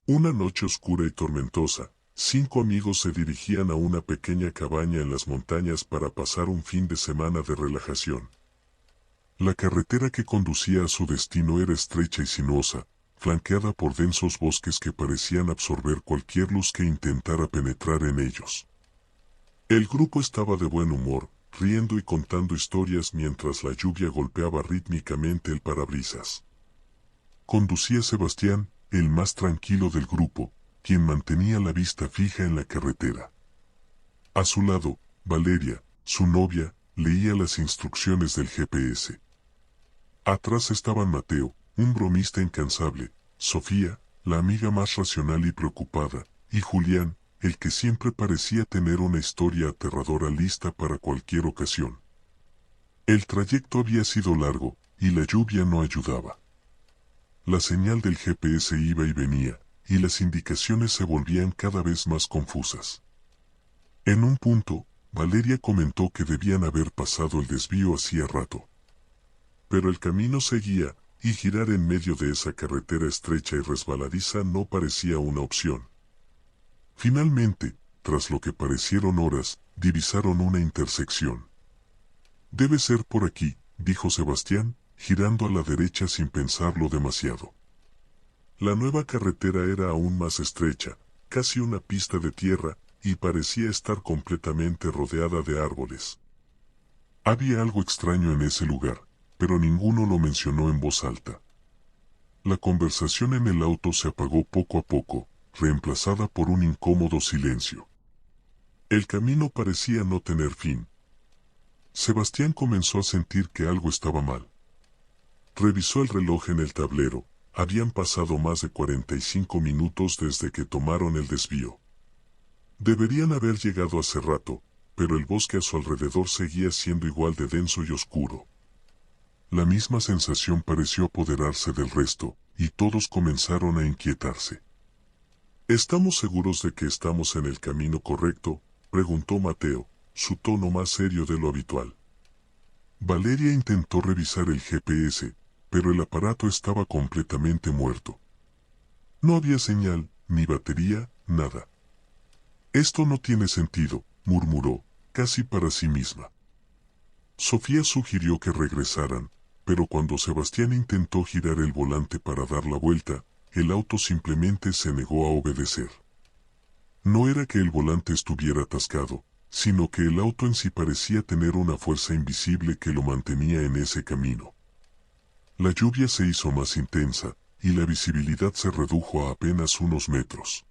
Una noche oscura y tormentosa, 5 amigos se dirigían a una pequeña cabaña en las montañas para pasar un fin de semana de relajación. La carretera que conducía a su destino era estrecha y sinuosa, flanqueada por densos bosques que parecían absorber cualquier luz que intentara penetrar en ellos. El grupo estaba de buen humor, riendo y contando historias mientras la lluvia golpeaba rítmicamente el parabrisas. Conducía Sebastián, el más tranquilo del grupo, quien mantenía la vista fija en la carretera. A su lado, Valeria, su novia, leía las instrucciones del GPS. Atrás estaban Mateo, un bromista incansable, Sofía, la amiga más racional y preocupada, y Julián, el que siempre parecía tener una historia aterradora lista para cualquier ocasión. El trayecto había sido largo, y la lluvia no ayudaba. La señal del GPS iba y venía, y las indicaciones se volvían cada vez más confusas. En un punto, Valeria comentó que debían haber pasado el desvío hacía rato. Pero el camino seguía, y girar en medio de esa carretera estrecha y resbaladiza no parecía una opción. Finalmente, tras lo que parecieron horas, divisaron una intersección. Debe ser por aquí, dijo Sebastián, girando a la derecha sin pensarlo demasiado. La nueva carretera era aún más estrecha, casi una pista de tierra, y parecía estar completamente rodeada de árboles. Había algo extraño en ese lugar, pero ninguno lo mencionó en voz alta. La conversación en el auto se apagó poco a poco, reemplazada por un incómodo silencio. El camino parecía no tener fin. Sebastián comenzó a sentir que algo estaba mal. Revisó el reloj en el tablero. Habían pasado más de 45 minutos desde que tomaron el desvío. Deberían haber llegado hace rato, pero el bosque a su alrededor seguía siendo igual de denso y oscuro. La misma sensación pareció apoderarse del resto, y todos comenzaron a inquietarse. ¿Estamos seguros de que estamos en el camino correcto?, preguntó Mateo, su tono más serio de lo habitual. Valeria intentó revisar el GPS, pero el aparato estaba completamente muerto. No había señal, ni batería, nada. Esto no tiene sentido, murmuró, casi para sí misma. Sofía sugirió que regresaran, pero cuando Sebastián intentó girar el volante para dar la vuelta, el auto simplemente se negó a obedecer. No era que el volante estuviera atascado, sino que el auto en sí parecía tener una fuerza invisible que lo mantenía en ese camino. La lluvia se hizo más intensa, y la visibilidad se redujo a apenas unos metros.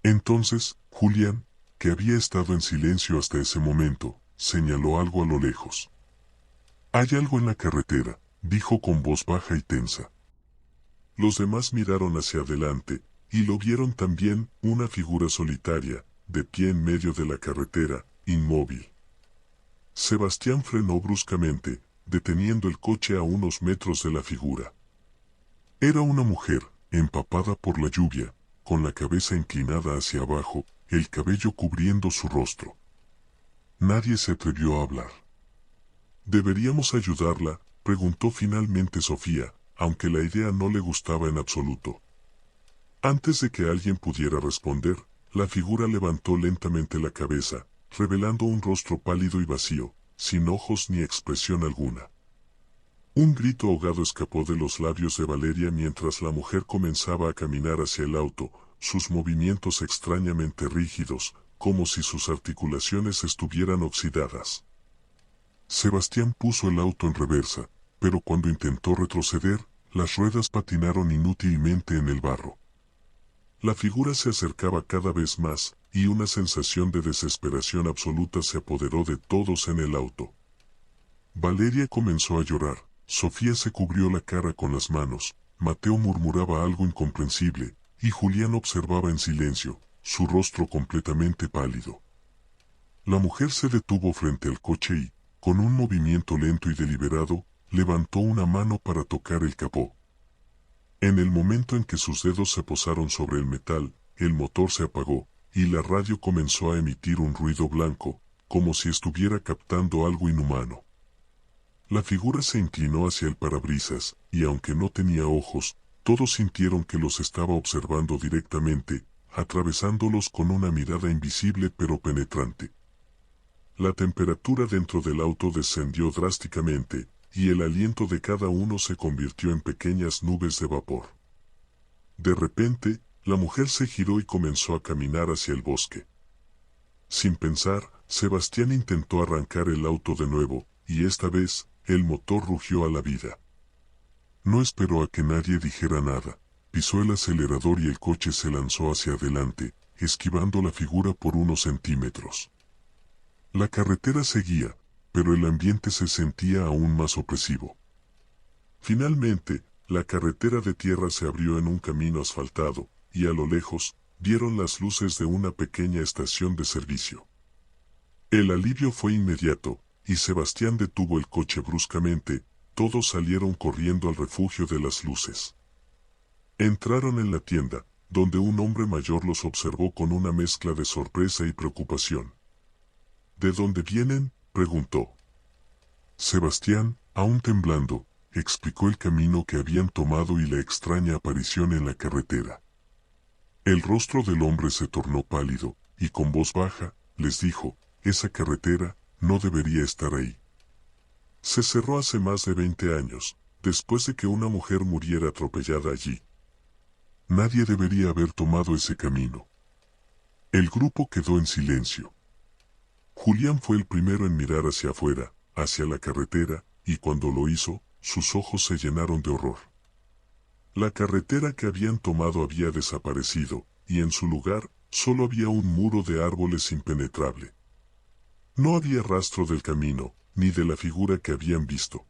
Entonces, Julián, que había estado en silencio hasta ese momento, señaló algo a lo lejos. «Hay algo en la carretera», dijo con voz baja y tensa. Los demás miraron hacia adelante, y lo vieron también, una figura solitaria, de pie en medio de la carretera, inmóvil. Sebastián frenó bruscamente, deteniendo el coche a unos metros de la figura. Era una mujer, empapada por la lluvia, con la cabeza inclinada hacia abajo, el cabello cubriendo su rostro. Nadie se atrevió a hablar. «¿Deberíamos ayudarla?», preguntó finalmente Sofía, aunque la idea no le gustaba en absoluto. Antes de que alguien pudiera responder, la figura levantó lentamente la cabeza, revelando un rostro pálido y vacío, sin ojos ni expresión alguna. Un grito ahogado escapó de los labios de Valeria mientras la mujer comenzaba a caminar hacia el auto, sus movimientos extrañamente rígidos, como si sus articulaciones estuvieran oxidadas. Sebastián puso el auto en reversa, pero cuando intentó retroceder, las ruedas patinaron inútilmente en el barro. La figura se acercaba cada vez más, y una sensación de desesperación absoluta se apoderó de todos en el auto. Valeria comenzó a llorar, Sofía se cubrió la cara con las manos, Mateo murmuraba algo incomprensible, y Julián observaba en silencio, su rostro completamente pálido. La mujer se detuvo frente al coche y, con un movimiento lento y deliberado, levantó una mano para tocar el capó. En el momento en que sus dedos se posaron sobre el metal, el motor se apagó, y la radio comenzó a emitir un ruido blanco, como si estuviera captando algo inhumano. La figura se inclinó hacia el parabrisas, y aunque no tenía ojos, todos sintieron que los estaba observando directamente, atravesándolos con una mirada invisible pero penetrante. La temperatura dentro del auto descendió drásticamente, y el aliento de cada uno se convirtió en pequeñas nubes de vapor. De repente, la mujer se giró y comenzó a caminar hacia el bosque. Sin pensar, Sebastián intentó arrancar el auto de nuevo, y esta vez, el motor rugió a la vida. No esperó a que nadie dijera nada, pisó el acelerador y el coche se lanzó hacia adelante, esquivando la figura por unos centímetros. La carretera seguía, pero el ambiente se sentía aún más opresivo. Finalmente, la carretera de tierra se abrió en un camino asfaltado, y a lo lejos, vieron las luces de una pequeña estación de servicio. El alivio fue inmediato, y Sebastián detuvo el coche bruscamente. Todos salieron corriendo al refugio de las luces. Entraron en la tienda, donde un hombre mayor los observó con una mezcla de sorpresa y preocupación. ¿De dónde vienen?, preguntó. Sebastián, aún temblando, explicó el camino que habían tomado y la extraña aparición en la carretera. El rostro del hombre se tornó pálido, y con voz baja, les dijo: «Esa carretera no debería estar ahí. Se cerró hace más de 20 años, después de que una mujer muriera atropellada allí. Nadie debería haber tomado ese camino». El grupo quedó en silencio. Julián fue el primero en mirar hacia afuera, hacia la carretera, y cuando lo hizo, sus ojos se llenaron de horror. La carretera que habían tomado había desaparecido, y en su lugar, solo había un muro de árboles impenetrable. No había rastro del camino, ni de la figura que habían visto.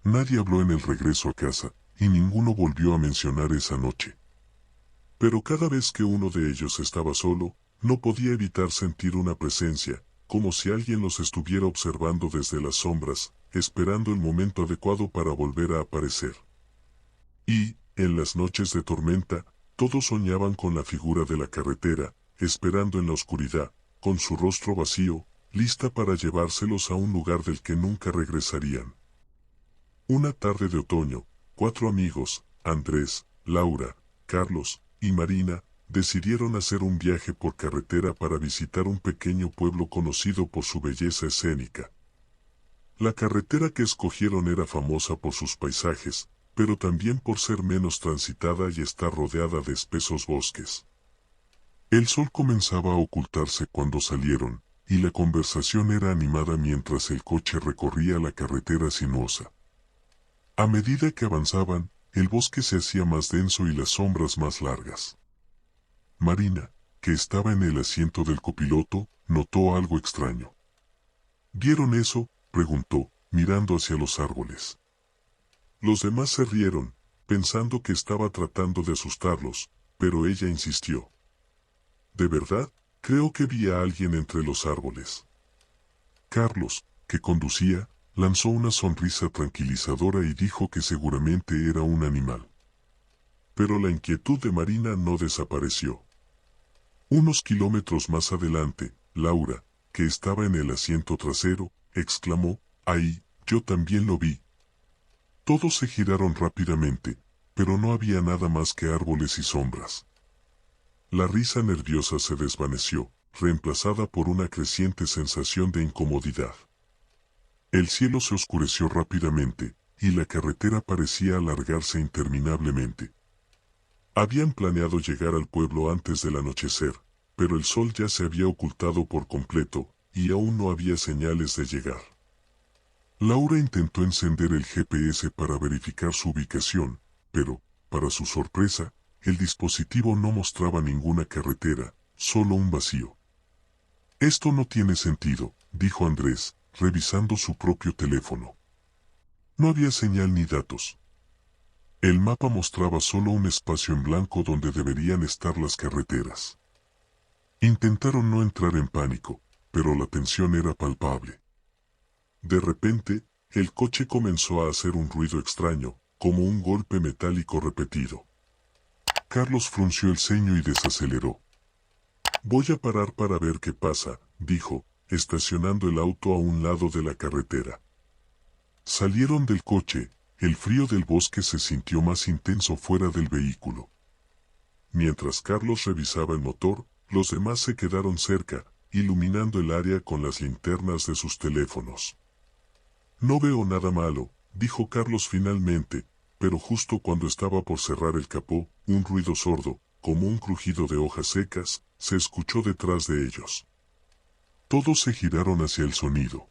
Nadie habló en el regreso a casa, y ninguno volvió a mencionar esa noche. Pero cada vez que uno de ellos estaba solo, no podía evitar sentir una presencia, como si alguien los estuviera observando desde las sombras, esperando el momento adecuado para volver a aparecer. Y, en las noches de tormenta, todos soñaban con la figura de la carretera, esperando en la oscuridad, con su rostro vacío, lista para llevárselos a un lugar del que nunca regresarían. Una tarde de otoño, 4 amigos, Andrés, Laura, Carlos y Marina, decidieron hacer un viaje por carretera para visitar un pequeño pueblo conocido por su belleza escénica. La carretera que escogieron era famosa por sus paisajes, pero también por ser menos transitada y estar rodeada de espesos bosques. El sol comenzaba a ocultarse cuando salieron, y la conversación era animada mientras el coche recorría la carretera sinuosa. A medida que avanzaban, el bosque se hacía más denso y las sombras más largas. Marina, que estaba en el asiento del copiloto, notó algo extraño. ¿Vieron eso?, preguntó, mirando hacia los árboles. Los demás se rieron, pensando que estaba tratando de asustarlos, pero ella insistió. «¿De verdad? Creo que vi a alguien entre los árboles». Carlos, que conducía, lanzó una sonrisa tranquilizadora y dijo que seguramente era un animal. Pero la inquietud de Marina no desapareció. Unos kilómetros más adelante, Laura, que estaba en el asiento trasero, exclamó: «¡Ahí, yo también lo vi!». Todos se giraron rápidamente, pero no había nada más que árboles y sombras. La risa nerviosa se desvaneció, reemplazada por una creciente sensación de incomodidad. El cielo se oscureció rápidamente, y la carretera parecía alargarse interminablemente. Habían planeado llegar al pueblo antes del anochecer, pero el sol ya se había ocultado por completo, y aún no había señales de llegar. Laura intentó encender el GPS para verificar su ubicación, pero, para su sorpresa, el dispositivo no mostraba ninguna carretera, solo un vacío. «Esto no tiene sentido», dijo Andrés, revisando su propio teléfono. No había señal ni datos. El mapa mostraba solo un espacio en blanco donde deberían estar las carreteras. Intentaron no entrar en pánico, pero la tensión era palpable. De repente, el coche comenzó a hacer un ruido extraño, como un golpe metálico repetido. Carlos frunció el ceño y desaceleró. «Voy a parar para ver qué pasa», dijo, estacionando el auto a un lado de la carretera. Salieron del coche, el frío del bosque se sintió más intenso fuera del vehículo. Mientras Carlos revisaba el motor, los demás se quedaron cerca, iluminando el área con las linternas de sus teléfonos. No veo nada malo, dijo Carlos finalmente, pero justo cuando estaba por cerrar el capó, un ruido sordo, como un crujido de hojas secas, se escuchó detrás de ellos. Todos se giraron hacia el sonido.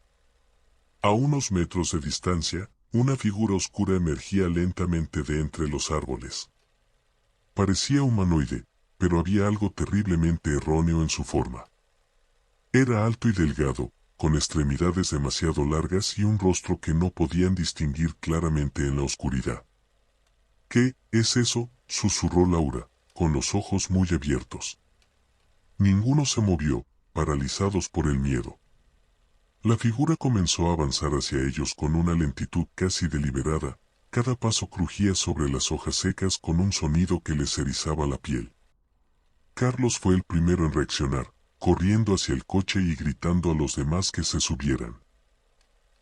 A unos metros de distancia, una figura oscura emergía lentamente de entre los árboles. Parecía humanoide, pero había algo terriblemente erróneo en su forma. Era alto y delgado, con extremidades demasiado largas y un rostro que no podían distinguir claramente en la oscuridad. ¿Qué es eso?, susurró Laura, con los ojos muy abiertos. Ninguno se movió, paralizados por el miedo. La figura comenzó a avanzar hacia ellos con una lentitud casi deliberada, cada paso crujía sobre las hojas secas con un sonido que les erizaba la piel. Carlos fue el primero en reaccionar, corriendo hacia el coche y gritando a los demás que se subieran.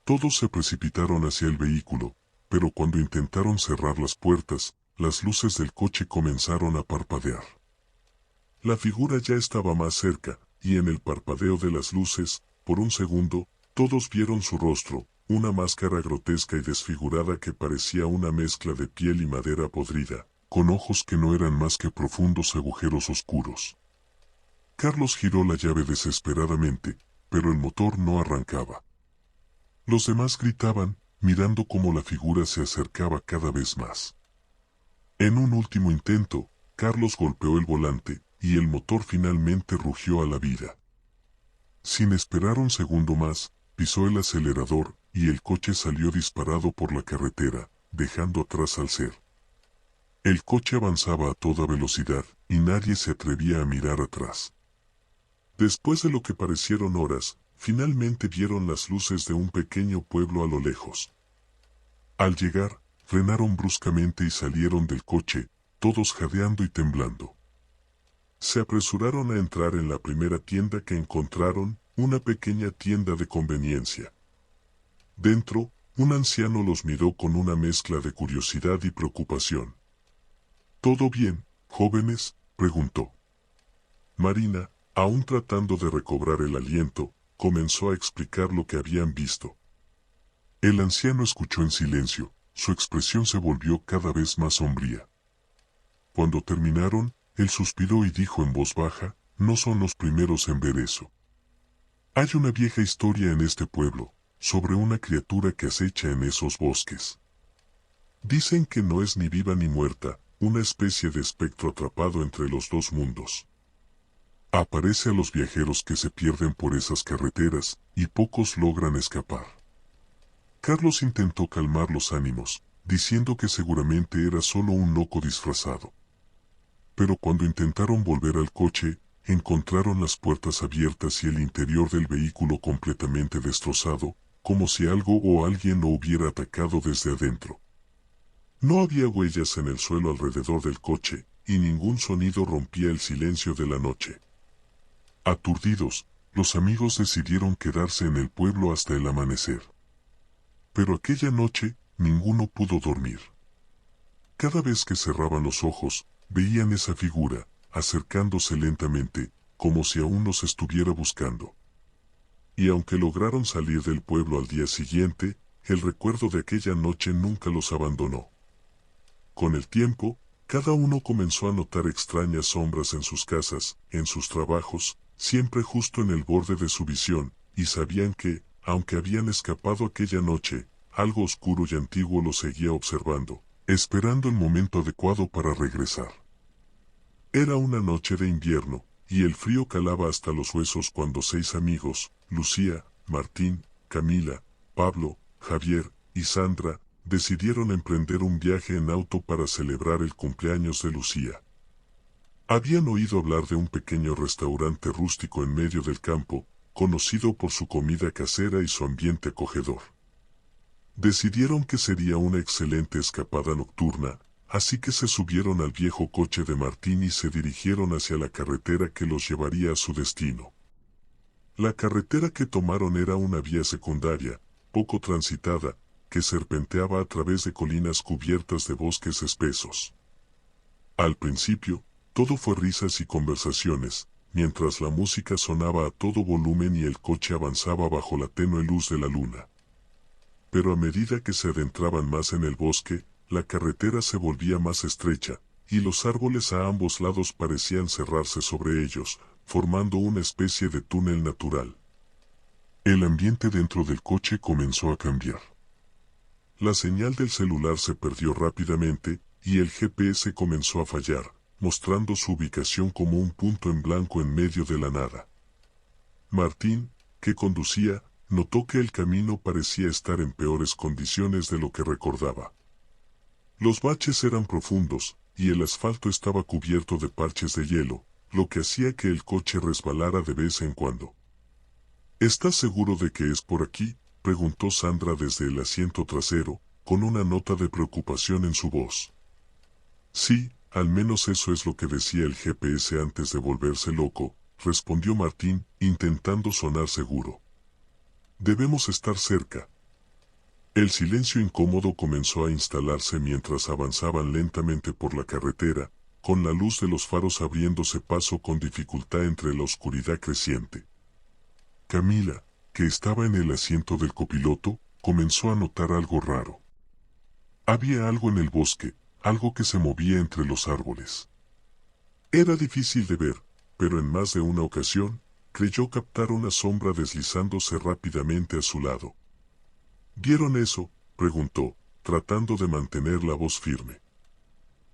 Todos se precipitaron hacia el vehículo, pero cuando intentaron cerrar las puertas, las luces del coche comenzaron a parpadear. La figura ya estaba más cerca, y en el parpadeo de las luces, por un segundo, todos vieron su rostro, una máscara grotesca y desfigurada que parecía una mezcla de piel y madera podrida, con ojos que no eran más que profundos agujeros oscuros. Carlos giró la llave desesperadamente, pero el motor no arrancaba. Los demás gritaban, mirando cómo la figura se acercaba cada vez más. En un último intento, Carlos golpeó el volante, y el motor finalmente rugió a la vida. Sin esperar un segundo más, pisó el acelerador, y el coche salió disparado por la carretera, dejando atrás al ser. El coche avanzaba a toda velocidad, y nadie se atrevía a mirar atrás. Después de lo que parecieron horas, finalmente vieron las luces de un pequeño pueblo a lo lejos. Al llegar, frenaron bruscamente y salieron del coche, todos jadeando y temblando. Se apresuraron a entrar en la primera tienda que encontraron, una pequeña tienda de conveniencia. Dentro, un anciano los miró con una mezcla de curiosidad y preocupación. ¿Todo bien, jóvenes?, preguntó. Marina, aún tratando de recobrar el aliento, comenzó a explicar lo que habían visto. El anciano escuchó en silencio, su expresión se volvió cada vez más sombría. Cuando terminaron, él suspiró y dijo en voz baja, no son los primeros en ver eso. Hay una vieja historia en este pueblo, sobre una criatura que acecha en esos bosques. Dicen que no es ni viva ni muerta, una especie de espectro atrapado entre los dos mundos. Aparece a los viajeros que se pierden por esas carreteras, y pocos logran escapar. Carlos intentó calmar los ánimos, diciendo que seguramente era solo un loco disfrazado. Pero cuando intentaron volver al coche, encontraron las puertas abiertas y el interior del vehículo completamente destrozado, como si algo o alguien lo hubiera atacado desde adentro. No había huellas en el suelo alrededor del coche, y ningún sonido rompía el silencio de la noche. Aturdidos, los amigos decidieron quedarse en el pueblo hasta el amanecer. Pero aquella noche, ninguno pudo dormir. Cada vez que cerraban los ojos, veían esa figura, acercándose lentamente, como si aún los estuviera buscando. Y aunque lograron salir del pueblo al día siguiente, el recuerdo de aquella noche nunca los abandonó. Con el tiempo, cada uno comenzó a notar extrañas sombras en sus casas, en sus trabajos, siempre justo en el borde de su visión, y sabían que, aunque habían escapado aquella noche, algo oscuro y antiguo los seguía observando, esperando el momento adecuado para regresar. Era una noche de invierno, y el frío calaba hasta los huesos cuando 6 amigos, Lucía, Martín, Camila, Pablo, Javier y Sandra, decidieron emprender un viaje en auto para celebrar el cumpleaños de Lucía. Habían oído hablar de un pequeño restaurante rústico en medio del campo, conocido por su comida casera y su ambiente acogedor. Decidieron que sería una excelente escapada nocturna, así que se subieron al viejo coche de Martín y se dirigieron hacia la carretera que los llevaría a su destino. La carretera que tomaron era una vía secundaria, poco transitada, que serpenteaba a través de colinas cubiertas de bosques espesos. Al principio, todo fue risas y conversaciones, mientras la música sonaba a todo volumen y el coche avanzaba bajo la tenue luz de la luna. Pero a medida que se adentraban más en el bosque, la carretera se volvía más estrecha, y los árboles a ambos lados parecían cerrarse sobre ellos, formando una especie de túnel natural. El ambiente dentro del coche comenzó a cambiar. La señal del celular se perdió rápidamente, y el GPS comenzó a fallar, mostrando su ubicación como un punto en blanco en medio de la nada. Martín, que conducía, notó que el camino parecía estar en peores condiciones de lo que recordaba. Los baches eran profundos, y el asfalto estaba cubierto de parches de hielo, lo que hacía que el coche resbalara de vez en cuando. ¿Estás seguro de que es por aquí?, preguntó Sandra desde el asiento trasero, con una nota de preocupación en su voz. Sí, al menos eso es lo que decía el GPS antes de volverse loco, respondió Martín, intentando sonar seguro. Debemos estar cerca. El silencio incómodo comenzó a instalarse mientras avanzaban lentamente por la carretera, con la luz de los faros abriéndose paso con dificultad entre la oscuridad creciente. Camila, que estaba en el asiento del copiloto, comenzó a notar algo raro. Había algo en el bosque, algo que se movía entre los árboles. Era difícil de ver, pero en más de una ocasión, creyó captar una sombra deslizándose rápidamente a su lado. ¿Vieron eso?, preguntó, tratando de mantener la voz firme.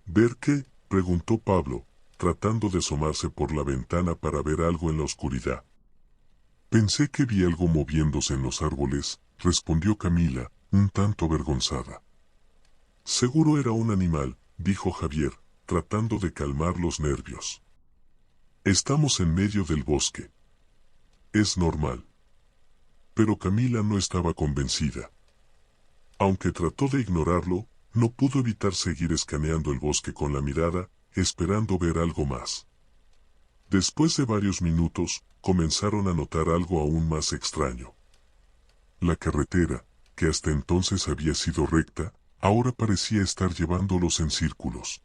¿Ver qué?, preguntó Pablo, tratando de asomarse por la ventana para ver algo en la oscuridad. Pensé que vi algo moviéndose en los árboles, respondió Camila, un tanto avergonzada. Seguro era un animal, dijo Javier, tratando de calmar los nervios. Estamos en medio del bosque. Es normal. Pero Camila no estaba convencida. Aunque trató de ignorarlo, no pudo evitar seguir escaneando el bosque con la mirada, esperando ver algo más. Después de varios minutos, comenzaron a notar algo aún más extraño. La carretera, que hasta entonces había sido recta, ahora parecía estar llevándolos en círculos.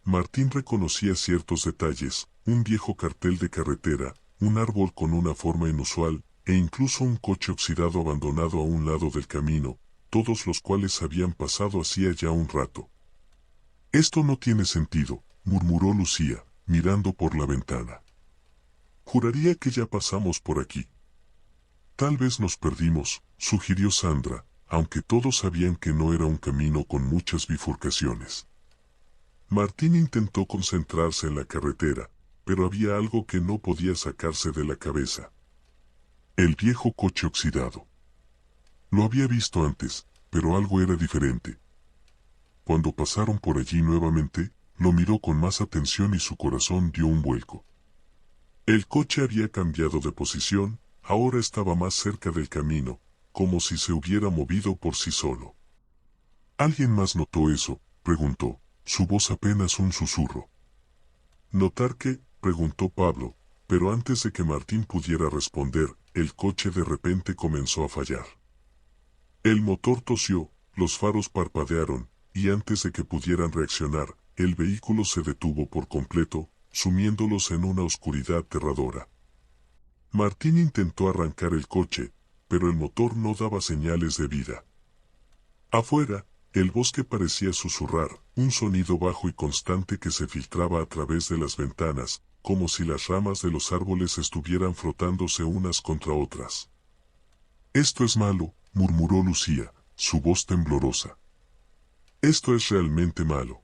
Martín reconocía ciertos detalles, un viejo cartel de carretera, un árbol con una forma inusual, e incluso un coche oxidado abandonado a un lado del camino, todos los cuales habían pasado hacía ya un rato. Esto no tiene sentido, murmuró Lucía, mirando por la ventana. Juraría que ya pasamos por aquí. Tal vez nos perdimos, sugirió Sandra, aunque todos sabían que no era un camino con muchas bifurcaciones. Martín intentó concentrarse en la carretera, pero había algo que no podía sacarse de la cabeza. El viejo coche oxidado. Lo había visto antes, pero algo era diferente. Cuando pasaron por allí nuevamente, lo miró con más atención y su corazón dio un vuelco. El coche había cambiado de posición, ahora estaba más cerca del camino, como si se hubiera movido por sí solo. ¿Alguien más notó eso?, preguntó, su voz apenas un susurro. ¿Notar qué?, preguntó Pablo, pero antes de que Martín pudiera responder, el coche de repente comenzó a fallar. El motor tosió, los faros parpadearon, y antes de que pudieran reaccionar, el vehículo se detuvo por completo, sumiéndolos en una oscuridad aterradora. Martín intentó arrancar el coche, pero el motor no daba señales de vida. Afuera, el bosque parecía susurrar, un sonido bajo y constante que se filtraba a través de las ventanas, como si las ramas de los árboles estuvieran frotándose unas contra otras. Esto es malo, murmuró Lucía, su voz temblorosa. Esto es realmente malo.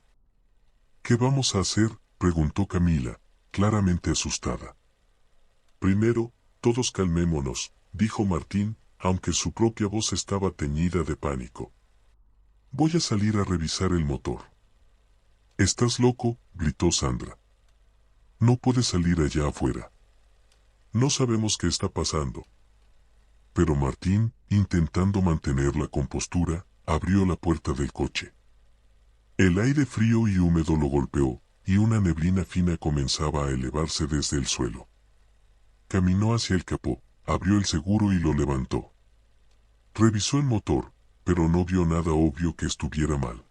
¿Qué vamos a hacer?, preguntó Camila, claramente asustada. Primero, todos calmémonos, dijo Martín, aunque su propia voz estaba teñida de pánico. Voy a salir a revisar el motor. ¿Estás loco?, gritó Sandra. No puedes salir allá afuera. No sabemos qué está pasando. Pero Martín, intentando mantener la compostura, abrió la puerta del coche. El aire frío y húmedo lo golpeó, y una neblina fina comenzaba a elevarse desde el suelo. Caminó hacia el capó, abrió el seguro y lo levantó. Revisó el motor, pero no vio nada obvio que estuviera mal.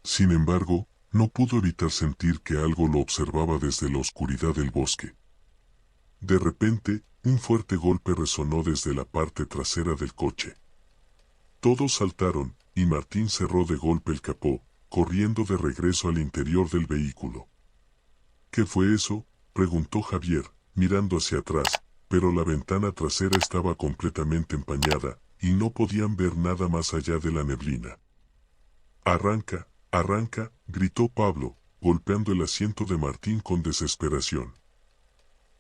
Sin embargo, no pudo evitar sentir que algo lo observaba desde la oscuridad del bosque. De repente, un fuerte golpe resonó desde la parte trasera del coche. Todos saltaron, y Martín cerró de golpe el capó, corriendo de regreso al interior del vehículo. ¿Qué fue eso?, preguntó Javier, mirando hacia atrás, pero la ventana trasera estaba completamente empañada, y no podían ver nada más allá de la neblina. «Arranca, arranca», gritó Pablo, golpeando el asiento de Martín con desesperación.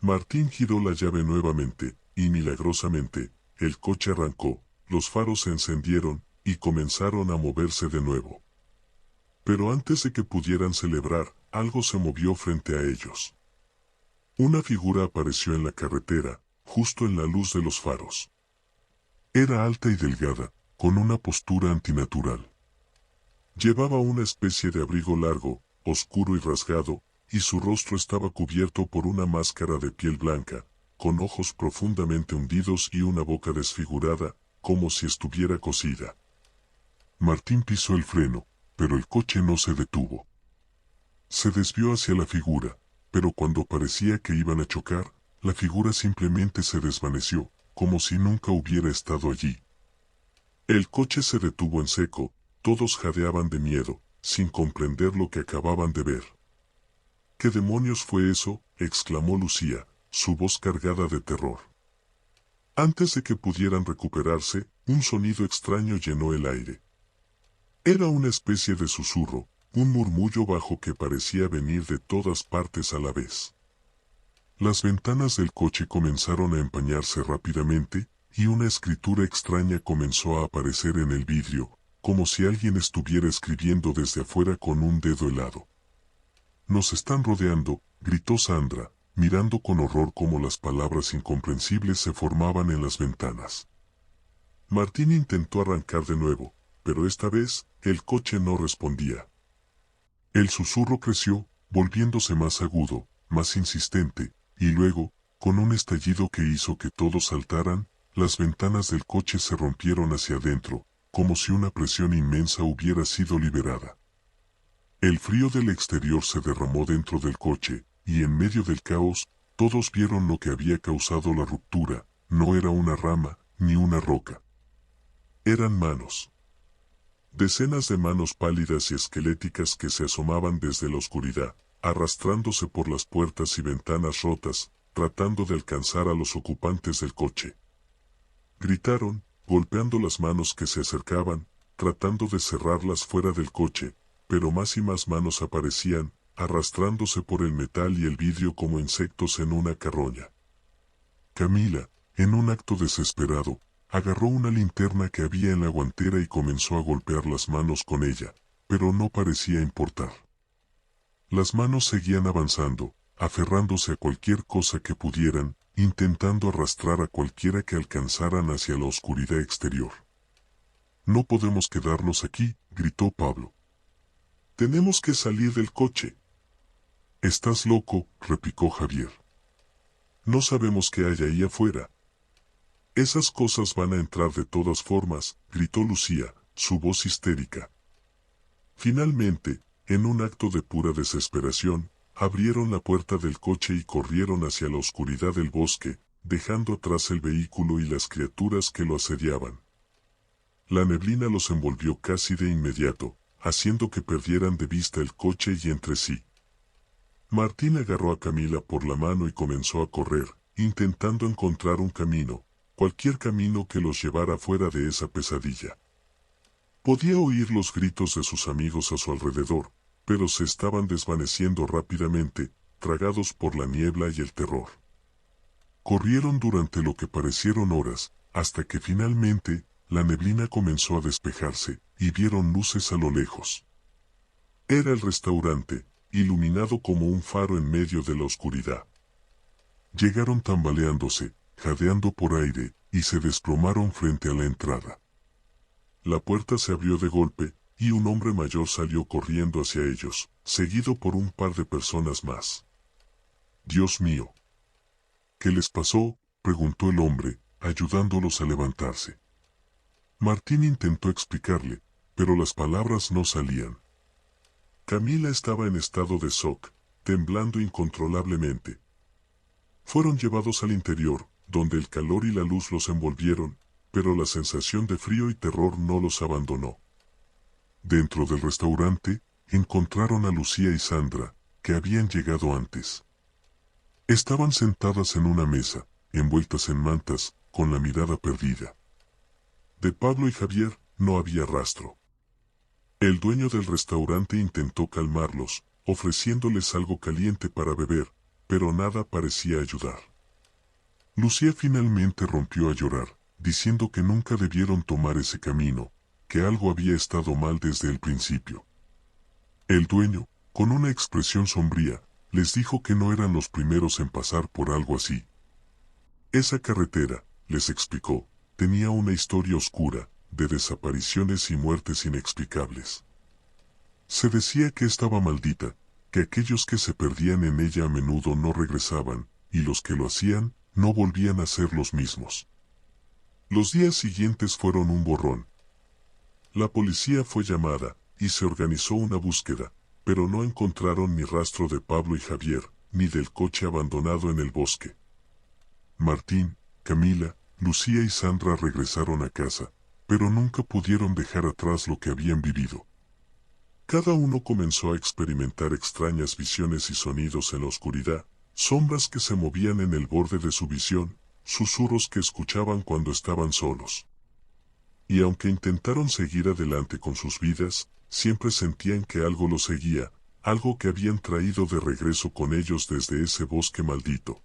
Martín giró la llave nuevamente, y milagrosamente, el coche arrancó, los faros se encendieron, y comenzaron a moverse de nuevo. Pero antes de que pudieran celebrar, algo se movió frente a ellos. Una figura apareció en la carretera, justo en la luz de los faros. Era alta y delgada, con una postura antinatural. Llevaba una especie de abrigo largo, oscuro y rasgado, y su rostro estaba cubierto por una máscara de piel blanca, con ojos profundamente hundidos y una boca desfigurada, como si estuviera cocida. Martín pisó el freno, pero el coche no se detuvo. Se desvió hacia la figura, pero cuando parecía que iban a chocar, la figura simplemente se desvaneció, como si nunca hubiera estado allí. El coche se detuvo en seco, todos jadeaban de miedo, sin comprender lo que acababan de ver. «¿Qué demonios fue eso?», exclamó Lucía, su voz cargada de terror. Antes de que pudieran recuperarse, un sonido extraño llenó el aire. Era una especie de susurro, un murmullo bajo que parecía venir de todas partes a la vez. Las ventanas del coche comenzaron a empañarse rápidamente, y una escritura extraña comenzó a aparecer en el vidrio, como si alguien estuviera escribiendo desde afuera con un dedo helado. «Nos están rodeando», gritó Sandra, mirando con horror cómo las palabras incomprensibles se formaban en las ventanas. Martín intentó arrancar de nuevo, pero esta vez, el coche no respondía. El susurro creció, volviéndose más agudo, más insistente, y luego, con un estallido que hizo que todos saltaran, las ventanas del coche se rompieron hacia adentro, como si una presión inmensa hubiera sido liberada. El frío del exterior se derramó dentro del coche, y en medio del caos, todos vieron lo que había causado la ruptura. No era una rama, ni una roca. Eran manos. Decenas de manos pálidas y esqueléticas que se asomaban desde la oscuridad, arrastrándose por las puertas y ventanas rotas, tratando de alcanzar a los ocupantes del coche. Gritaron, golpeando las manos que se acercaban, tratando de cerrarlas fuera del coche, pero más y más manos aparecían, arrastrándose por el metal y el vidrio como insectos en una carroña. Camila, en un acto desesperado, agarró una linterna que había en la guantera y comenzó a golpear las manos con ella, pero no parecía importar. Las manos seguían avanzando, aferrándose a cualquier cosa que pudieran, intentando arrastrar a cualquiera que alcanzaran hacia la oscuridad exterior. «No podemos quedarnos aquí», gritó Pablo. «Tenemos que salir del coche». «Estás loco», replicó Javier. «No sabemos qué hay ahí afuera». «Esas cosas van a entrar de todas formas», gritó Lucía, su voz histérica. Finalmente, en un acto de pura desesperación, abrieron la puerta del coche y corrieron hacia la oscuridad del bosque, dejando atrás el vehículo y las criaturas que lo asediaban. La neblina los envolvió casi de inmediato, haciendo que perdieran de vista el coche y entre sí. Martín agarró a Camila por la mano y comenzó a correr, intentando encontrar un camino, cualquier camino que los llevara fuera de esa pesadilla. Podía oír los gritos de sus amigos a su alrededor, pero se estaban desvaneciendo rápidamente, tragados por la niebla y el terror. Corrieron durante lo que parecieron horas, hasta que finalmente, la neblina comenzó a despejarse, y vieron luces a lo lejos. Era el restaurante, iluminado como un faro en medio de la oscuridad. Llegaron tambaleándose, jadeando por aire, y se desplomaron frente a la entrada. La puerta se abrió de golpe, y un hombre mayor salió corriendo hacia ellos, seguido por un par de personas más. «Dios mío». «¿Qué les pasó?», preguntó el hombre, ayudándolos a levantarse. Martín intentó explicarle, pero las palabras no salían. Camila estaba en estado de shock, temblando incontrolablemente. Fueron llevados al interior, donde el calor y la luz los envolvieron, pero la sensación de frío y terror no los abandonó. Dentro del restaurante, encontraron a Lucía y Sandra, que habían llegado antes. Estaban sentadas en una mesa, envueltas en mantas, con la mirada perdida. De Pablo y Javier no había rastro. El dueño del restaurante intentó calmarlos, ofreciéndoles algo caliente para beber, pero nada parecía ayudar. Lucía finalmente rompió a llorar, diciendo que nunca debieron tomar ese camino, que algo había estado mal desde el principio. El dueño, con una expresión sombría, les dijo que no eran los primeros en pasar por algo así. Esa carretera, les explicó, tenía una historia oscura, de desapariciones y muertes inexplicables. Se decía que estaba maldita, que aquellos que se perdían en ella a menudo no regresaban, y los que lo hacían, no volvían a ser los mismos. Los días siguientes fueron un borrón. La policía fue llamada, y se organizó una búsqueda, pero no encontraron ni rastro de Pablo y Javier, ni del coche abandonado en el bosque. Martín, Camila, Lucía y Sandra regresaron a casa, pero nunca pudieron dejar atrás lo que habían vivido. Cada uno comenzó a experimentar extrañas visiones y sonidos en la oscuridad, sombras que se movían en el borde de su visión, susurros que escuchaban cuando estaban solos. Y aunque intentaron seguir adelante con sus vidas, siempre sentían que algo los seguía, algo que habían traído de regreso con ellos desde ese bosque maldito.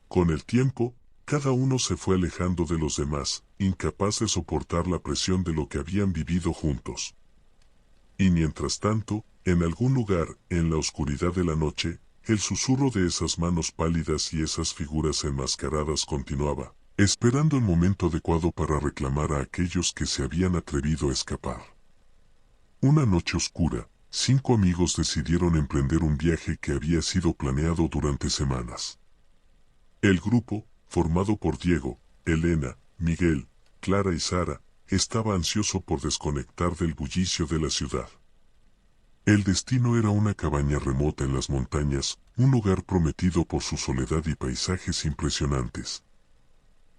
Con el tiempo, cada uno se fue alejando de los demás, incapaz de soportar la presión de lo que habían vivido juntos. Y mientras tanto, en algún lugar, en la oscuridad de la noche, el susurro de esas manos pálidas y esas figuras enmascaradas continuaba, esperando el momento adecuado para reclamar a aquellos que se habían atrevido a escapar. Una noche oscura, 5 amigos decidieron emprender un viaje que había sido planeado durante semanas. El grupo, formado por Diego, Elena, Miguel, Clara y Sara, estaba ansioso por desconectar del bullicio de la ciudad. El destino era una cabaña remota en las montañas, un lugar prometido por su soledad y paisajes impresionantes.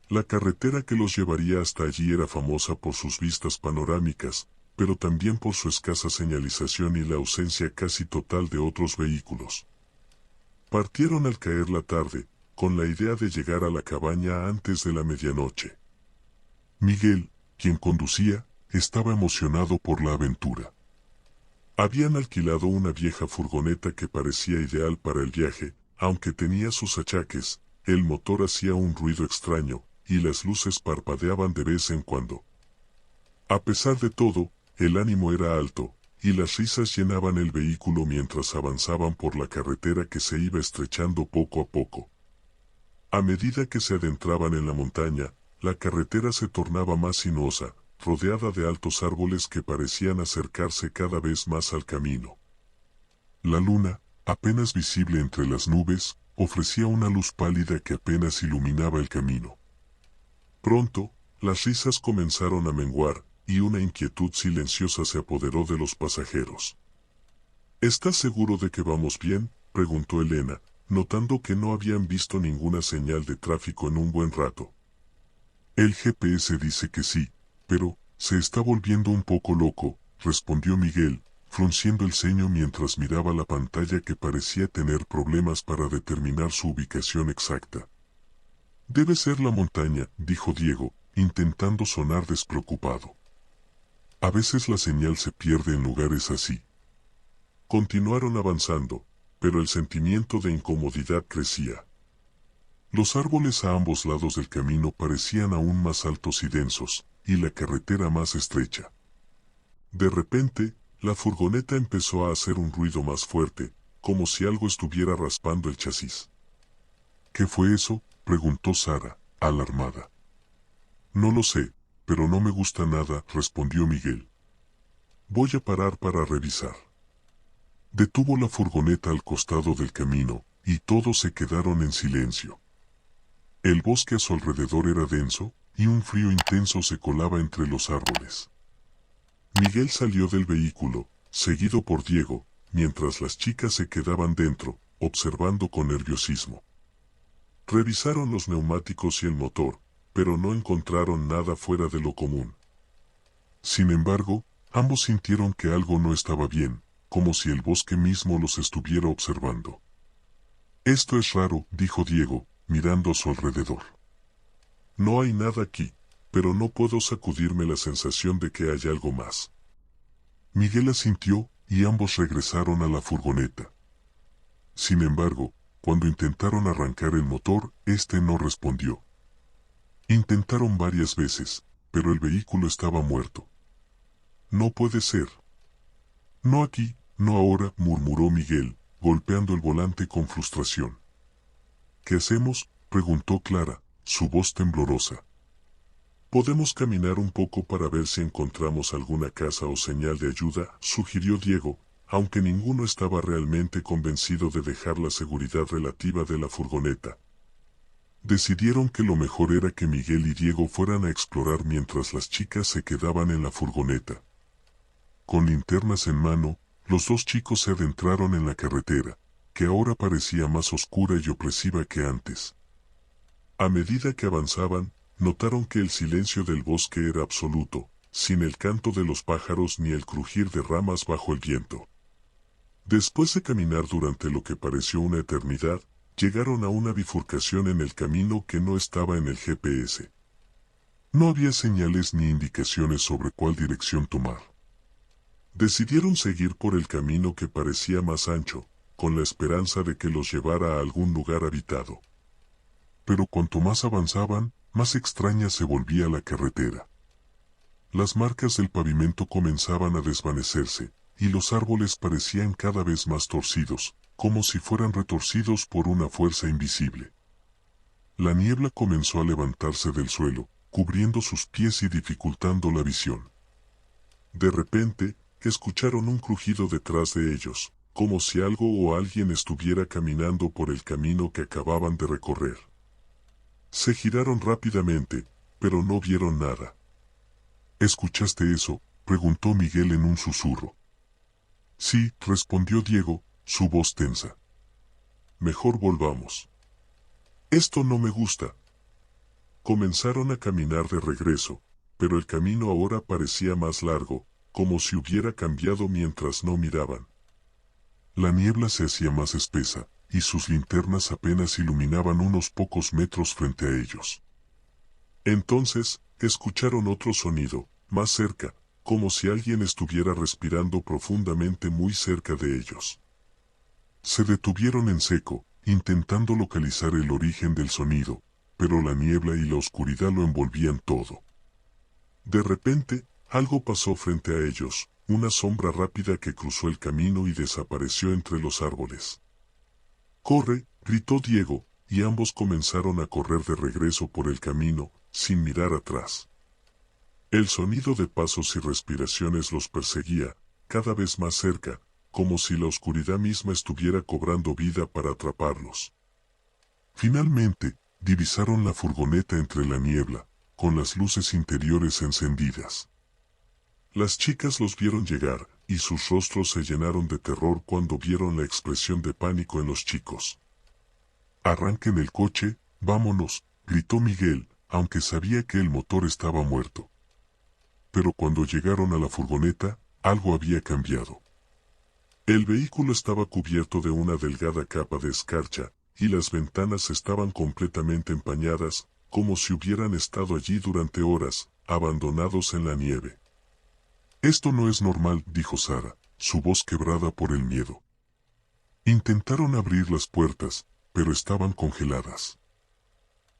La carretera que los llevaría hasta allí era famosa por sus vistas panorámicas, pero también por su escasa señalización y la ausencia casi total de otros vehículos. Partieron al caer la tarde, con la idea de llegar a la cabaña antes de la medianoche. Miguel, quien conducía, estaba emocionado por la aventura. Habían alquilado una vieja furgoneta que parecía ideal para el viaje, aunque tenía sus achaques, el motor hacía un ruido extraño, y las luces parpadeaban de vez en cuando. A pesar de todo, el ánimo era alto, y las risas llenaban el vehículo mientras avanzaban por la carretera que se iba estrechando poco a poco. A medida que se adentraban en la montaña, la carretera se tornaba más sinuosa, rodeada de altos árboles que parecían acercarse cada vez más al camino. La luna, apenas visible entre las nubes, ofrecía una luz pálida que apenas iluminaba el camino. Pronto, las risas comenzaron a menguar, y una inquietud silenciosa se apoderó de los pasajeros. ¿Estás seguro de que vamos bien?, preguntó Elena, notando que no habían visto ninguna señal de tráfico en un buen rato. El GPS dice que sí, pero se está volviendo un poco loco, respondió Miguel, frunciendo el ceño mientras miraba la pantalla que parecía tener problemas para determinar su ubicación exacta. Debe ser la montaña, dijo Diego, intentando sonar despreocupado. A veces la señal se pierde en lugares así. Continuaron avanzando, pero el sentimiento de incomodidad crecía. Los árboles a ambos lados del camino parecían aún más altos y densos, y la carretera más estrecha. De repente, la furgoneta empezó a hacer un ruido más fuerte, como si algo estuviera raspando el chasis. ¿Qué fue eso?, preguntó Sara, alarmada. No lo sé, pero no me gusta nada, respondió Miguel. Voy a parar para revisar. Detuvo la furgoneta al costado del camino, y todos se quedaron en silencio. El bosque a su alrededor era denso, y un frío intenso se colaba entre los árboles. Miguel salió del vehículo, seguido por Diego, mientras las chicas se quedaban dentro, observando con nerviosismo. Revisaron los neumáticos y el motor, pero no encontraron nada fuera de lo común. Sin embargo, ambos sintieron que algo no estaba bien, como si el bosque mismo los estuviera observando. Esto es raro, dijo Diego, mirando a su alrededor. No hay nada aquí, pero no puedo sacudirme la sensación de que hay algo más. Miguel asintió, y ambos regresaron a la furgoneta. Sin embargo, cuando intentaron arrancar el motor, este no respondió. Intentaron varias veces, pero el vehículo estaba muerto. No puede ser. No aquí, no ahora, murmuró Miguel, golpeando el volante con frustración. ¿Qué hacemos?, preguntó Clara, su voz temblorosa. Podemos caminar un poco para ver si encontramos alguna casa o señal de ayuda, sugirió Diego, aunque ninguno estaba realmente convencido de dejar la seguridad relativa de la furgoneta. Decidieron que lo mejor era que Miguel y Diego fueran a explorar mientras las chicas se quedaban en la furgoneta. Con linternas en mano, los dos chicos se adentraron en la carretera, que ahora parecía más oscura y opresiva que antes. A medida que avanzaban, notaron que el silencio del bosque era absoluto, sin el canto de los pájaros ni el crujir de ramas bajo el viento. Después de caminar durante lo que pareció una eternidad, llegaron a una bifurcación en el camino que no estaba en el GPS. No había señales ni indicaciones sobre cuál dirección tomar. Decidieron seguir por el camino que parecía más ancho, con la esperanza de que los llevara a algún lugar habitado. Pero cuanto más avanzaban, más extraña se volvía la carretera. Las marcas del pavimento comenzaban a desvanecerse, y los árboles parecían cada vez más torcidos, como si fueran retorcidos por una fuerza invisible. La niebla comenzó a levantarse del suelo, cubriendo sus pies y dificultando la visión. De repente, escucharon un crujido detrás de ellos, como si algo o alguien estuviera caminando por el camino que acababan de recorrer. Se giraron rápidamente, pero no vieron nada. ¿Escuchaste eso?, preguntó Miguel en un susurro. Sí, respondió Diego, su voz tensa. Mejor volvamos. Esto no me gusta. Comenzaron a caminar de regreso, pero el camino ahora parecía más largo, como si hubiera cambiado mientras no miraban. La niebla se hacía más espesa, y sus linternas apenas iluminaban unos pocos metros frente a ellos. Entonces, escucharon otro sonido, más cerca, como si alguien estuviera respirando profundamente muy cerca de ellos. Se detuvieron en seco, intentando localizar el origen del sonido, pero la niebla y la oscuridad lo envolvían todo. De repente, algo pasó frente a ellos, una sombra rápida que cruzó el camino y desapareció entre los árboles. ¡Corre!, gritó Diego, y ambos comenzaron a correr de regreso por el camino, sin mirar atrás. El sonido de pasos y respiraciones los perseguía, cada vez más cerca, como si la oscuridad misma estuviera cobrando vida para atraparlos. Finalmente, divisaron la furgoneta entre la niebla, con las luces interiores encendidas. Las chicas los vieron llegar, y sus rostros se llenaron de terror cuando vieron la expresión de pánico en los chicos. «Arranquen el coche, vámonos», gritó Miguel, aunque sabía que el motor estaba muerto. Pero cuando llegaron a la furgoneta, algo había cambiado. El vehículo estaba cubierto de una delgada capa de escarcha, y las ventanas estaban completamente empañadas, como si hubieran estado allí durante horas, abandonados en la nieve. «Esto no es normal», dijo Sara, su voz quebrada por el miedo. Intentaron abrir las puertas, pero estaban congeladas.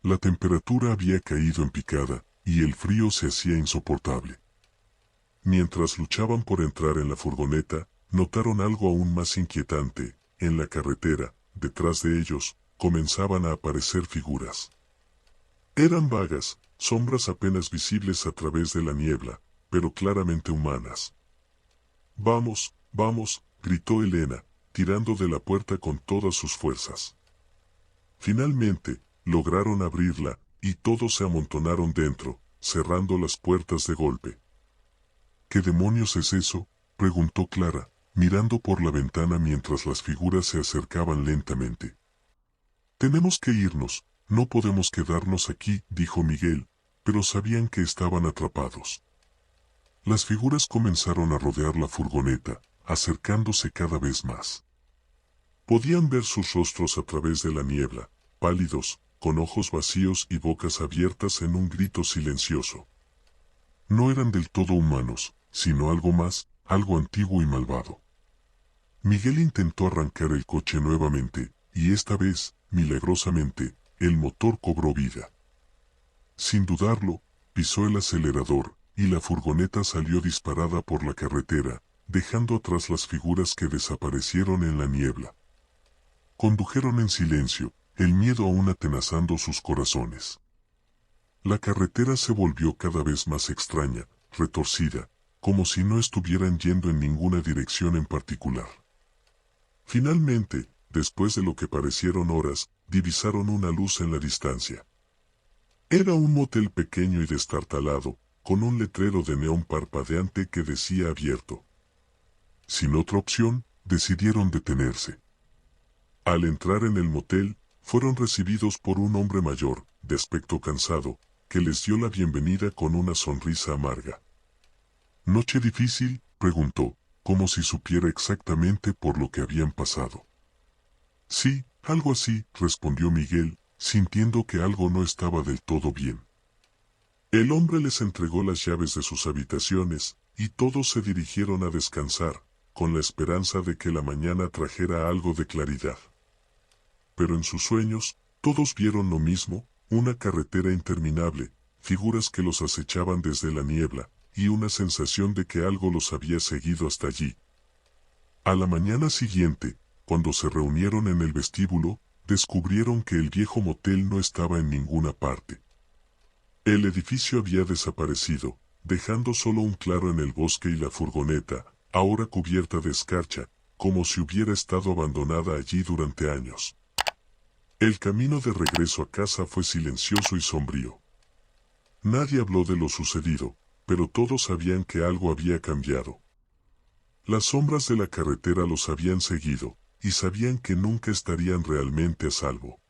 La temperatura había caído en picada, y el frío se hacía insoportable. Mientras luchaban por entrar en la furgoneta, notaron algo aún más inquietante. En la carretera, detrás de ellos, comenzaban a aparecer figuras. Eran vagas, sombras apenas visibles a través de la niebla, pero claramente humanas. «Vamos, vamos», gritó Elena, tirando de la puerta con todas sus fuerzas. Finalmente, lograron abrirla, y todos se amontonaron dentro, cerrando las puertas de golpe. ¿Qué demonios es eso?, preguntó Clara, mirando por la ventana mientras las figuras se acercaban lentamente. Tenemos que irnos, no podemos quedarnos aquí, dijo Miguel, pero sabían que estaban atrapados. Las figuras comenzaron a rodear la furgoneta, acercándose cada vez más. Podían ver sus rostros a través de la niebla, pálidos, con ojos vacíos y bocas abiertas en un grito silencioso. No eran del todo humanos, sino algo más, algo antiguo y malvado. Miguel intentó arrancar el coche nuevamente, y esta vez, milagrosamente, el motor cobró vida. Sin dudarlo, pisó el acelerador, y la furgoneta salió disparada por la carretera, dejando atrás las figuras que desaparecieron en la niebla. Condujeron en silencio, el miedo aún atenazando sus corazones. La carretera se volvió cada vez más extraña, retorcida, como si no estuvieran yendo en ninguna dirección en particular. Finalmente, después de lo que parecieron horas, divisaron una luz en la distancia. Era un motel pequeño y destartalado, con un letrero de neón parpadeante que decía abierto. Sin otra opción, decidieron detenerse. Al entrar en el motel, fueron recibidos por un hombre mayor, de aspecto cansado, que les dio la bienvenida con una sonrisa amarga. ¿Noche difícil?, preguntó, como si supiera exactamente por lo que habían pasado. Sí, algo así, respondió Miguel, sintiendo que algo no estaba del todo bien. El hombre les entregó las llaves de sus habitaciones, y todos se dirigieron a descansar, con la esperanza de que la mañana trajera algo de claridad. Pero en sus sueños, todos vieron lo mismo, una carretera interminable, figuras que los acechaban desde la niebla, y una sensación de que algo los había seguido hasta allí. A la mañana siguiente, cuando se reunieron en el vestíbulo, descubrieron que el viejo motel no estaba en ninguna parte. El edificio había desaparecido, dejando solo un claro en el bosque y la furgoneta, ahora cubierta de escarcha, como si hubiera estado abandonada allí durante años. El camino de regreso a casa fue silencioso y sombrío. Nadie habló de lo sucedido, pero todos sabían que algo había cambiado. Las sombras de la carretera los habían seguido, y sabían que nunca estarían realmente a salvo.